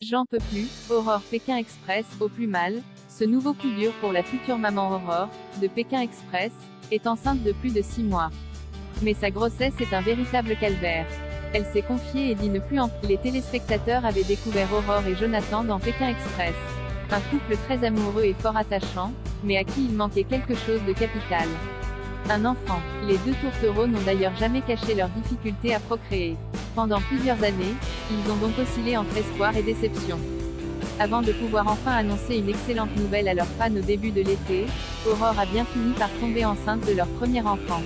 J'en peux plus, Aurore Pékin Express, au plus mal. Ce nouveau coup dur pour la future maman Aurore, de Pékin Express, est enceinte de plus de 6 mois. Mais sa grossesse est un véritable calvaire. Elle s'est confiée et dit ne plus en. Les téléspectateurs avaient découvert Aurore et Jonathan dans Pékin Express. Un couple très amoureux et fort attachant, mais à qui il manquait quelque chose de capital. Un enfant. Les deux tourtereaux n'ont d'ailleurs jamais caché leurs difficultés à procréer. Pendant plusieurs années, ils ont donc oscillé entre espoir et déception. Avant de pouvoir enfin annoncer une excellente nouvelle à leurs fans au début de l'été, Aurore a bien fini par tomber enceinte de leur premier enfant.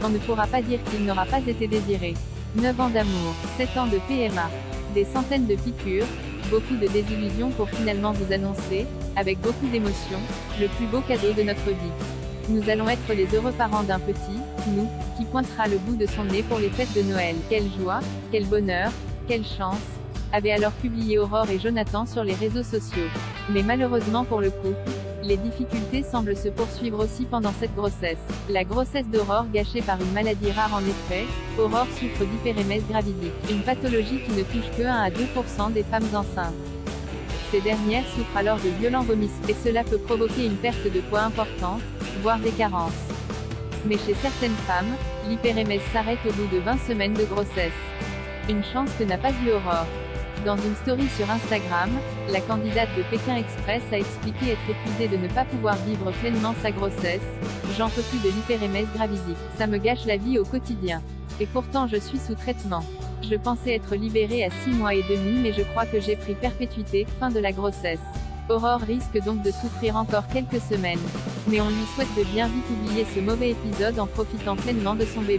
On ne pourra pas dire qu'il n'aura pas été désiré. 9 ans d'amour, 7 ans de PMA, des centaines de piqûres, beaucoup de désillusions pour finalement vous annoncer, avec beaucoup d'émotion, le plus beau cadeau de notre vie. Nous allons être les heureux parents d'un petit, nous, qui pointera le bout de son nez pour les fêtes de Noël. Quelle joie, quel bonheur, quelle chance, avaient alors publié Aurore et Jonathan sur les réseaux sociaux. Mais malheureusement pour le couple, les difficultés semblent se poursuivre aussi pendant cette grossesse. La grossesse d'Aurore gâchée par une maladie rare en effet, Aurore souffre d'hyperémèse gravidique, une pathologie qui ne touche que 1 à 2% des femmes enceintes. Ces dernières souffrent alors de violents vomissements, et cela peut provoquer une perte de poids importante, voire des carences. Mais chez certaines femmes, l'hyperémèse s'arrête au bout de 20 semaines de grossesse. Une chance que n'a pas eu Aurore. Dans une story sur Instagram, la candidate de Pékin Express a expliqué être épuisée de ne pas pouvoir vivre pleinement sa grossesse. J'en peux plus de l'hyperémèse gravidique. Ça me gâche la vie au quotidien. Et pourtant je suis sous traitement. Je pensais être libérée à 6 mois et demi mais je crois que j'ai pris perpétuité. Fin de la grossesse. Aurore risque donc de souffrir encore quelques semaines. Mais on lui souhaite de bien vite oublier ce mauvais épisode en profitant pleinement de son bébé.